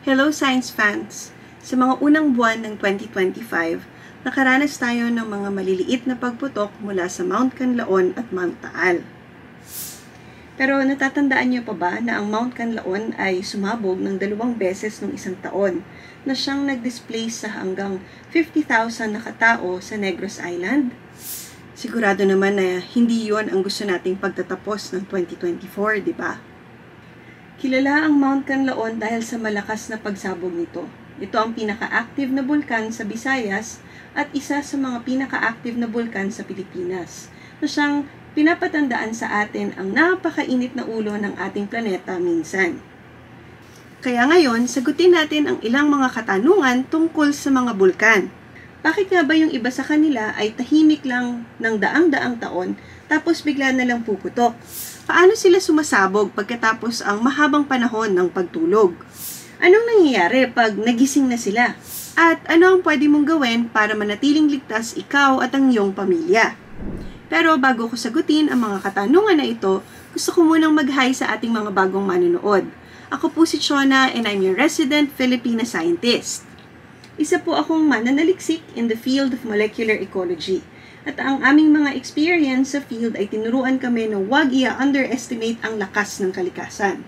Hello Science fans! Sa mga unang buwan ng 2025, nakaranas tayo ng mga maliliit na pagputok mula sa Mount Canlaon at Mount Taal. Pero natatandaan niyo pa ba na ang Mount Canlaon ay sumabog ng 2 beses noong isang taon na siyang nag-displace sa hanggang 50,000 na katao sa Negros Island? Sigurado naman na hindi yon ang gusto nating pagtatapos ng 2024, di ba? Kilala ang Mount Canlaon dahil sa malakas na pagsabog nito. Ito ang pinaka-active na bulkan sa Visayas at isa sa mga pinaka-active na bulkan sa Pilipinas, na siyang pinapatandaan sa atin ang napakainit na ulo ng ating planeta minsan. Kaya ngayon, sagutin natin ang ilang mga katanungan tungkol sa mga bulkan. Bakit nga ba yung iba sa kanila ay tahimik lang ng daang-daang taon tapos bigla na lang puputok? Paano sila sumasabog pagkatapos ang mahabang panahon ng pagtulog? Anong nangyayari pag nagising na sila? At ano ang pwede mong gawin para manatiling ligtas ikaw at ang iyong pamilya? Pero bago ko sagutin ang mga katanungan na ito, gusto ko munang mag-hi sa ating mga bagong manonood. Ako po si Chona and I'm your resident Filipina scientist. Isa po akong mananaliksik in the field of molecular ecology. At ang aming mga experience sa field ay tinuruan kami na huwag i-underestimate ang lakas ng kalikasan.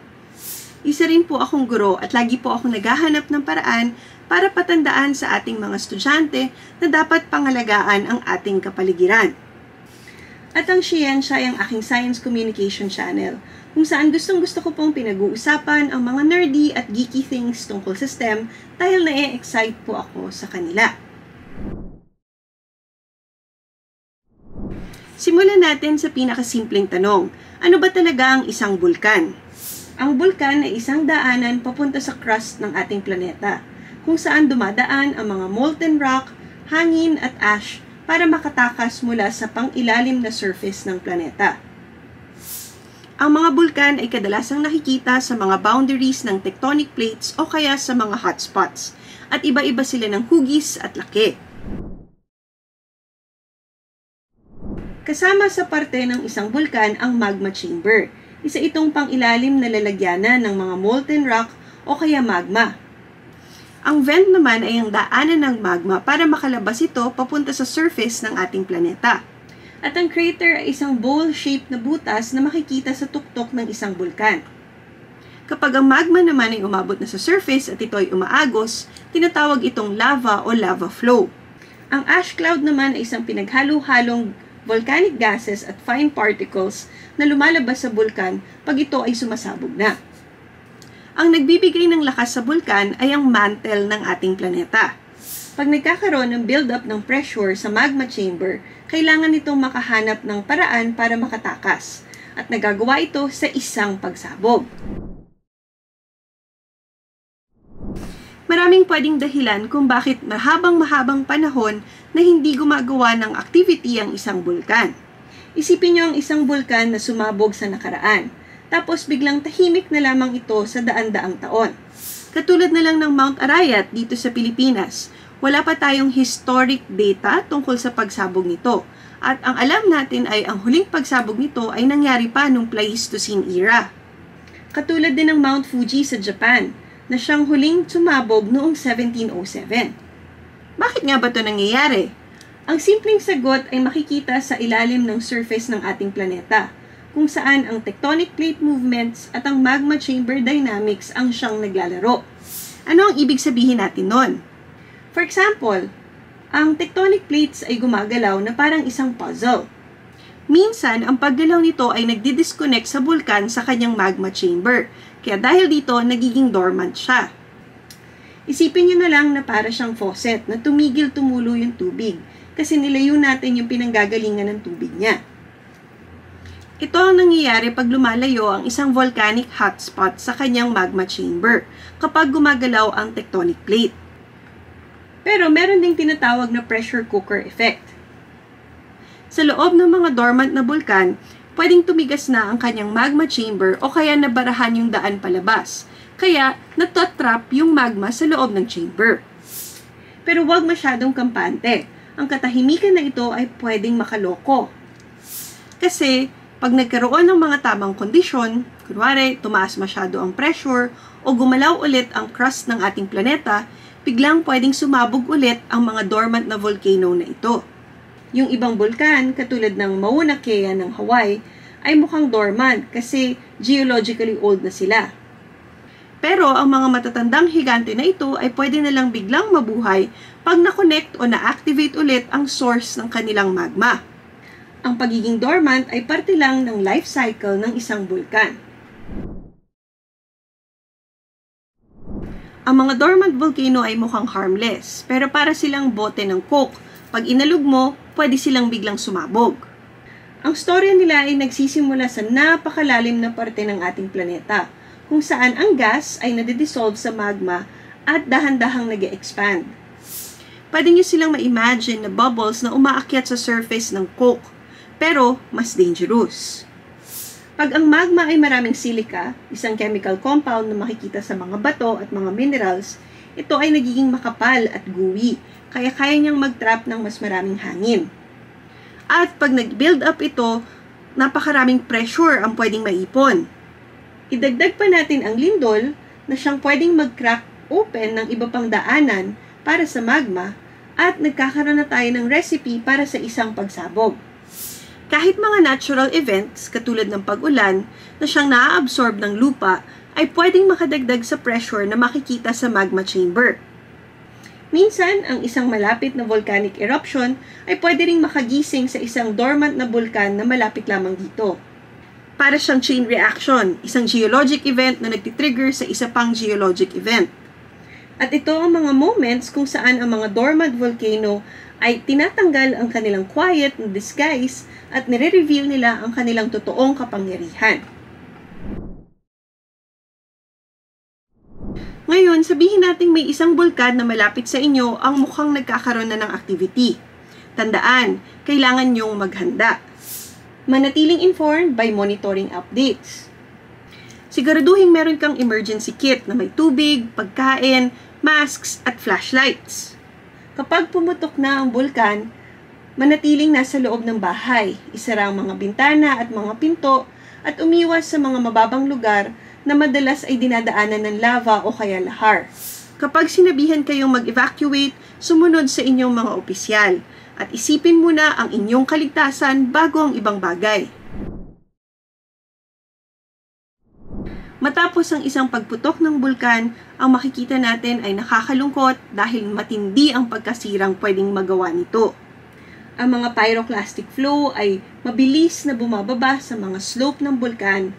Isa rin po akong guro at lagi po akong naghahanap ng paraan para patandaan sa ating mga estudyante na dapat pangalagaan ang ating kapaligiran. At ang Siyensya ay ang aking science communication channel, kung saan gustong-gusto ko pong pinag-uusapan ang mga nerdy at geeky things tungkol sa STEM dahil na-excite po ako sa kanila. Simulan natin sa pinakasimpleng tanong, ano ba talaga ang isang bulkan? Ang bulkan ay isang daanan papunta sa crust ng ating planeta, kung saan dumadaan ang mga molten rock, hangin at ash para makatakas mula sa pang-ilalim na surface ng planeta. Ang mga bulkan ay kadalasang nakikita sa mga boundaries ng tectonic plates o kaya sa mga hotspots, at iba-iba sila ng hugis at laki. Kasama sa parte ng isang bulkan ang magma chamber. Isa itong pang-ilalim na lalagyanan ng mga molten rock o kaya magma. Ang vent naman ay ang daanan ng magma para makalabas ito papunta sa surface ng ating planeta. At ang crater ay isang bowl-shaped na butas na makikita sa tuktok ng isang bulkan. Kapag ang magma naman ay umabot na sa surface at ito ay umaagos, tinatawag itong lava o lava flow. Ang ash cloud naman ay isang pinaghalo-halong volcanic gases at fine particles na lumalabas sa bulkan pag ito ay sumasabog na. Ang nagbibigay ng lakas sa bulkan ay ang mantle ng ating planeta. Pag nagkakaroon ng build-up ng pressure sa magma chamber, kailangan itong makahanap ng paraan para makatakas, at nagagawa ito sa isang pagsabog. Maraming pwedeng dahilan kung bakit mahabang panahon na hindi gumagawa ng activity ang isang bulkan. Isipin niyo ang isang bulkan na sumabog sa nakaraan, tapos biglang tahimik na lamang ito sa daan-daang taon. Katulad na lang ng Mount Arayat dito sa Pilipinas, wala pa tayong historic data tungkol sa pagsabog nito. At ang alam natin ay ang huling pagsabog nito ay nangyari pa noong Pleistocene era. Katulad din ng Mount Fuji sa Japan, na siyang huling sumabog noong 1707. Bakit nga ba ito nangyayari? Ang simpleng sagot ay makikita sa ilalim ng surface ng ating planeta, kung saan ang tectonic plate movements at ang magma chamber dynamics ang siyang naglalaro. Ano ang ibig sabihin natin nun? For example, ang tectonic plates ay gumagalaw na parang isang puzzle. Minsan, ang paggalaw nito ay nagdi-disconnect sa bulkan sa kanyang magma chamber, kaya dahil dito, nagiging dormant siya. Isipin niyo na lang na para siyang faucet na tumigil tumulo yung tubig, kasi nilayo natin yung pinanggagalingan ng tubig niya. Ito ang nangyayari pag lumalayo ang isang volcanic hotspot sa kanyang magma chamber, kapag gumagalaw ang tectonic plate. Pero meron ding tinatawag na pressure cooker effect. Sa loob ng mga dormant na bulkan, pwedeng tumigas na ang kanyang magma chamber o kaya nabarahan yung daan palabas. Kaya natatrap yung magma sa loob ng chamber. Pero huwag masyadong kampante. Ang katahimikan na ito ay pwedeng makaloko. Kasi pag nagkaroon ng mga tamang kondisyon, kunwari tumaas masyado ang pressure o gumalaw ulit ang crust ng ating planeta, biglang pwedeng sumabog ulit ang mga dormant na volcano na ito. Yung ibang bulkan, katulad ng Mauna Kea ng Hawaii, ay mukhang dormant kasi geologically old na sila. Pero ang mga matatandang higante na ito ay pwede nalang biglang mabuhay pag na-connect o na-activate ulit ang source ng kanilang magma. Ang pagiging dormant ay parte lang ng life cycle ng isang bulkan. Ang mga dormant volcano ay mukhang harmless, pero para silang bote ng coke. Pag inalog mo, pwede silang biglang sumabog. Ang storya nila ay nagsisimula sa napakalalim na parte ng ating planeta, kung saan ang gas ay nadidissolve sa magma at dahan-dahang nag-expand. Pwede nyo silang ma-imagine na bubbles na umaakyat sa surface ng coke, pero mas dangerous. Pag ang magma ay maraming silica, isang chemical compound na makikita sa mga bato at mga minerals, ito ay nagiging makapal at gooey, kaya kaya niyang mag-trap ng mas maraming hangin. At pag nag-build up ito, napakaraming pressure ang pwedeng maipon. Idagdag pa natin ang lindol na siyang pwedeng mag-crack open ng iba pang daanan para sa magma at nagkakaroon na tayo ng recipe para sa isang pagsabog. Kahit mga natural events katulad ng pag-ulan na siyang naa-absorb ng lupa ay pwedeng makadagdag sa pressure na makikita sa magma chamber. Minsan, ang isang malapit na volcanic eruption ay pwede ring makagising sa isang dormant na bulkan na malapit lamang dito. Para siyang chain reaction, isang geologic event na nagtitrigger sa isa pang geologic event. At ito ang mga moments kung saan ang mga dormant volcano ay tinatanggal ang kanilang quiet na disguise at nire-reveal nila ang kanilang totoong kapangyarihan. Ngayon, sabihin natin may isang bulkan na malapit sa inyo ang mukhang nagkakaroon na ng activity. Tandaan, kailangan nyong maghanda. Manatiling informed by monitoring updates. Siguraduhin meron kang emergency kit na may tubig, pagkain, masks at flashlights. Kapag pumutok na ang bulkan, manatiling nasa loob ng bahay, isara ang mga bintana at mga pinto at umiwas sa mga mababang lugar na madalas ay dinadaanan ng lava o kaya lahar. Kapag sinabihan kayong mag-evacuate, sumunod sa inyong mga opisyal at isipin muna ang inyong kaligtasan bago ang ibang bagay. Matapos ang isang pagputok ng bulkan, ang makikita natin ay nakakalungkot dahil matindi ang pagkasirang pwedeng magawa nito. Ang mga pyroclastic flow ay mabilis na bumababa sa mga slope ng bulkan.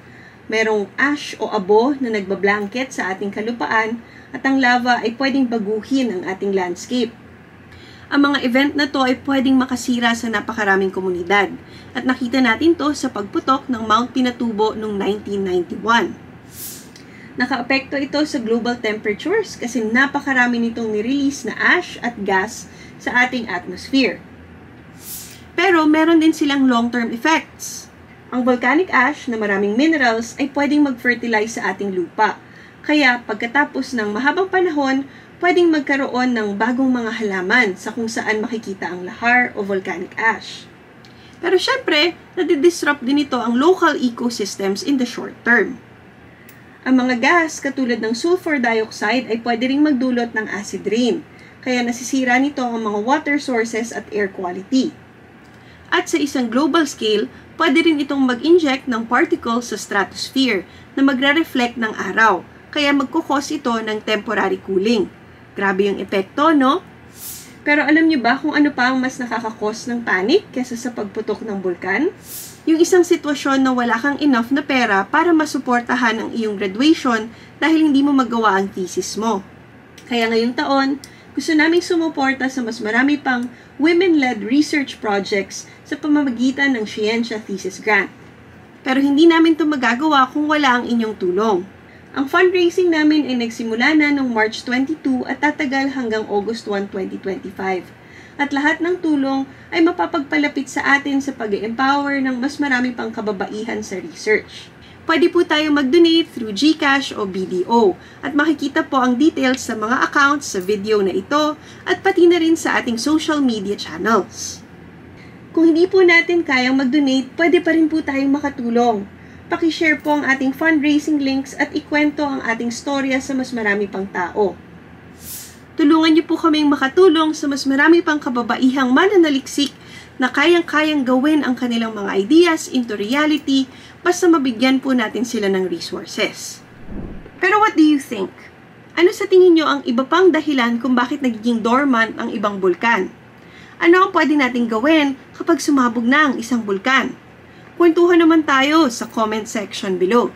Merong ash o abo na nagbablanket sa ating kalupaan at ang lava ay pwedeng baguhin ang ating landscape. Ang mga event na to ay pwedeng makasira sa napakaraming komunidad at nakita natin to sa pagputok ng Mount Pinatubo noong 1991. Nakaapekto ito sa global temperatures kasi napakarami nitong nirelease na ash at gas sa ating atmosphere. Pero meron din silang long-term effects. Ang volcanic ash na maraming minerals ay pwedeng mag-fertilize sa ating lupa. Kaya pagkatapos ng mahabang panahon, pwedeng magkaroon ng bagong mga halaman sa kung saan makikita ang lahar o volcanic ash. Pero syempre, nadidisrupt din ito ang local ecosystems in the short term. Ang mga gas katulad ng sulfur dioxide ay pwede ring magdulot ng acid rain, kaya nasisira nito ang mga water sources at air quality. At sa isang global scale, pwede rin itong mag-inject ng particles sa stratosphere na magre-reflect ng araw, kaya magkukos ito ng temporary cooling. Grabe yung epekto, no? Pero alam niyo ba kung ano pa ang mas nakakakos ng panic kesa sa pagputok ng bulkan? Yung isang sitwasyon na wala kang enough na pera para masuportahan ang iyong graduation dahil hindi mo magawa ang thesis mo. Kaya ngayong taon, gusto naming sumuporta sa mas marami pang women-led research projects sa pamamagitan ng Scientia Thesis Grant. Pero hindi namin ito magagawa kung wala ang inyong tulong. Ang fundraising namin ay nagsimula na noong March 22 at tatagal hanggang August 1, 2025. At lahat ng tulong ay mapapagpalapit sa atin sa pag-empower ng mas marami pang kababaihan sa research. Pwede po tayo mag-donate through GCash o BDO at makikita po ang details sa mga accounts sa video na ito at pati na rin sa ating social media channels. Kung hindi po natin kayang mag-donate, pwede pa rin po tayong makatulong. pakishare po ang ating fundraising links at ikwento ang ating storya sa mas marami pang tao. Tulungan niyo po kaming makatulong sa mas marami pang kababaihang mananaliksik na kayang-kayang gawin ang kanilang mga ideas into reality basta mabigyan po natin sila ng resources. Pero what do you think? Ano sa tingin niyo ang iba pang dahilan kung bakit nagiging dormant ang ibang bulkan? Ano ang pwede nating gawin kapag sumabog na ang isang bulkan? Kwentuhan naman tayo sa comment section below.